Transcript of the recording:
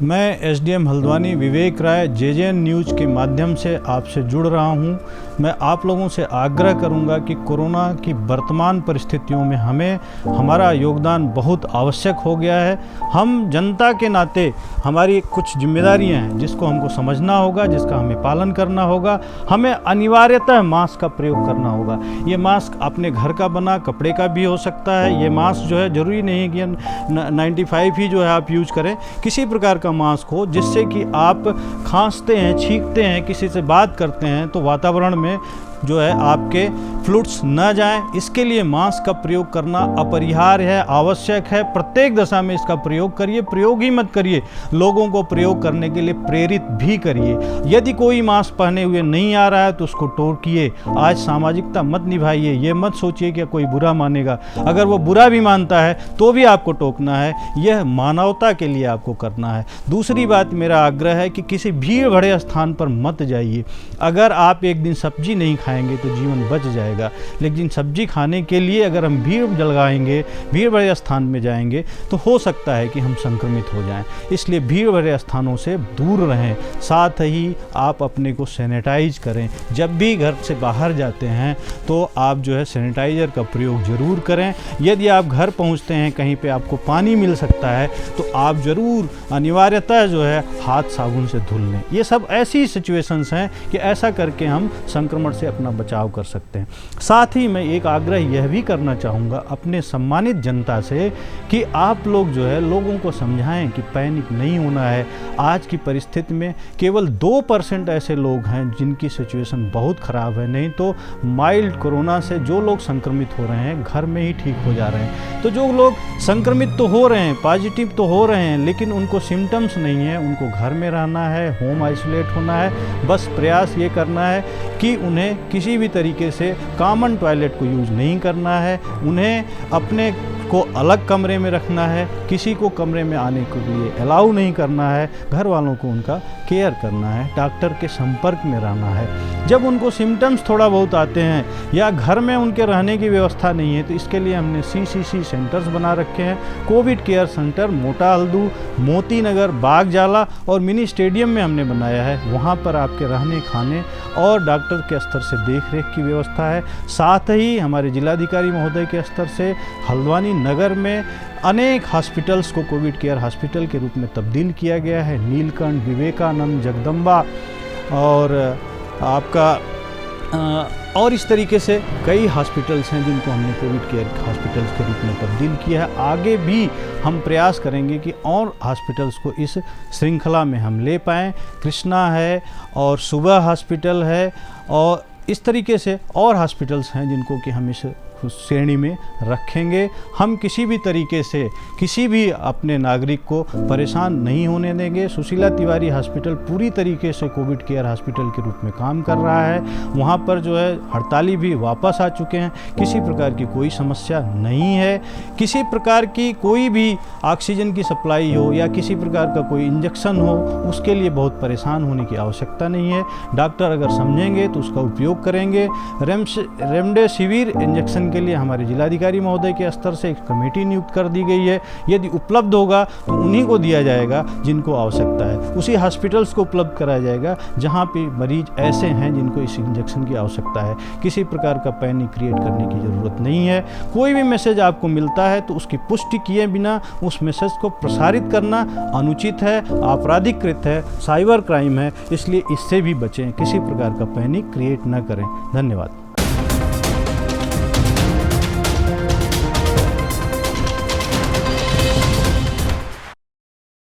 मैं एसडीएम हल्द्वानी विवेक राय JJN news के माध्यम से आपसे जुड़ रहा हूं। मैं आप लोगों से आग्रह करूंगा कि कोरोना की वर्तमान परिस्थितियों में हमें हमारा योगदान बहुत आवश्यक हो गया है। हम जनता के नाते हमारी कुछ जिम्मेदारियां हैं जिसको हमको समझना होगा, जिसका हमें पालन करना होगा। हमें अनिवार्यतः मास्क का प्रयोग करना होगा। ये मास्क अपने घर का बना कपड़े का भी हो सकता है। ये मास्क जो है ज़रूरी नहीं है कि 95 ही जो है आप यूज करें। किसी प्रकार का मास्क हो जिससे कि आप खांसते हैं, छींकते हैं, किसी से बात करते हैं तो वातावरण में जो है आपके फ्लूइड्स न जाएं, इसके लिए मास्क का प्रयोग करना अपरिहार्य है, आवश्यक है। प्रत्येक दशा में इसका प्रयोग करिए। प्रयोग ही मत करिए, लोगों को प्रयोग करने के लिए प्रेरित भी करिए। यदि कोई मास्क पहने हुए नहीं आ रहा है तो उसको टोकिए। आज सामाजिकता मत निभाइए। ये मत सोचिए कि कोई बुरा मानेगा। अगर वो बुरा भी मानता है तो भी आपको टोकना है। यह मानवता के लिए आपको करना है। दूसरी बात, मेरा आग्रह है कि किसी भीड़ भरे स्थान पर मत जाइए। अगर आप एक दिन सब्जी नहीं खाएंगे तो जीवन बच जाएगा, लेकिन सब्जी खाने के लिए अगर हम भीड़ जगाएंगे, भीड़ भरे स्थान में जाएंगे तो हो सकता है कि हम संक्रमित हो जाएं। इसलिए भीड़ भरे स्थानों से दूर रहें। साथ ही आप अपने को सैनिटाइज करें। जब भी घर से बाहर जाते हैं तो आप जो है सैनिटाइज़र का प्रयोग ज़रूर करें। यदि आप घर पहुंचते हैं, कहीं पे आपको पानी मिल सकता है तो आप ज़रूर अनिवार्यतः जो है हाथ साबुन से धुल लें। ये सब ऐसी सिचुएशंस हैं कि ऐसा करके हम संक्रमण से अपना बचाव कर सकते हैं। साथ ही मैं एक आग्रह यह भी करना चाहूँगा अपने सम्मानित जनता से कि आप लोग जो है लोगों को समझाएं कि पैनिक नहीं होना है। आज की परिस्थिति में केवल 2% ऐसे लोग हैं जिनकी सिचुएशन बहुत ख़राब है, नहीं तो माइल्ड कोरोना से जो लोग संक्रमित हो रहे हैं घर में ही ठीक हो जा रहे हैं। तो जो लोग संक्रमित तो हो रहे हैं, पॉजिटिव तो हो रहे हैं, लेकिन उनको सिम्टम्स नहीं है, उनको घर में रहना है, होम आइसोलेट होना है। बस प्रयास ये करना है कि उन्हें किसी भी तरीके से कॉमन टॉयलेट को यूज़ नहीं करना है। उन्हें अपने को अलग कमरे में रखना है। किसी को कमरे में आने के लिए अलाउ नहीं करना है। घर वालों को उनका केयर करना है। डॉक्टर के संपर्क में रहना है। जब उनको सिम्टम्स थोड़ा बहुत आते हैं या घर में उनके रहने की व्यवस्था नहीं है तो इसके लिए हमने CCC सेंटर्स बना रखे हैं। कोविड केयर सेंटर मोटा हल्दू, मोती नगर, बाग जाला और मिनी स्टेडियम में हमने बनाया है। वहाँ पर आपके रहने, खाने और डॉक्टर के स्तर से देख रेख की व्यवस्था है। साथ ही हमारे जिलाधिकारी महोदय के स्तर से हल्द्वानी नगर में अनेक हॉस्पिटल्स को कोविड केयर हॉस्पिटल के रूप में तब्दील किया गया है। नीलकंठ, विवेकानंद, जगदम्बा और आपका और इस तरीके से कई हॉस्पिटल्स हैं जिनको हमने कोविड केयर हॉस्पिटल्स के रूप में तब्दील किया है। आगे भी हम प्रयास करेंगे कि और हॉस्पिटल्स को इस श्रृंखला में हम ले पाएँ। कृष्णा है और सुबह हॉस्पिटल है और इस तरीके से और हॉस्पिटल्स हैं जिनको कि हम इस श्रेणी में रखेंगे। हम किसी भी तरीके से किसी भी अपने नागरिक को परेशान नहीं होने देंगे। सुशीला तिवारी हॉस्पिटल पूरी तरीके से कोविड केयर हॉस्पिटल के रूप में काम कर रहा है। वहाँ पर जो है हड़ताली भी वापस आ चुके हैं। किसी प्रकार की कोई समस्या नहीं है। किसी प्रकार की कोई भी ऑक्सीजन की सप्लाई हो या किसी प्रकार का कोई इंजेक्शन हो, उसके लिए बहुत परेशान होने की आवश्यकता नहीं है। डॉक्टर अगर समझेंगे तो उसका उपयोग करेंगे। रेमडेसिविर इंजेक्शन के लिए हमारे जिलाधिकारी महोदय के स्तर से एक कमेटी नियुक्त कर दी गई है। यदि उपलब्ध होगा तो उन्हीं को दिया जाएगा जिनको आवश्यकता है। उसी हॉस्पिटल्स को उपलब्ध कराया जाएगा जहां पे मरीज ऐसे हैं जिनको इस इंजेक्शन की आवश्यकता है। किसी प्रकार का पैनिक क्रिएट करने की ज़रूरत नहीं है। कोई भी मैसेज आपको मिलता है तो उसकी पुष्टि किए बिना उस मैसेज को प्रसारित करना अनुचित है, आपराधिक कृत्य है, साइबर क्राइम है। इसलिए इससे भी बचें। किसी प्रकार का पैनिक क्रिएट न करें। धन्यवाद।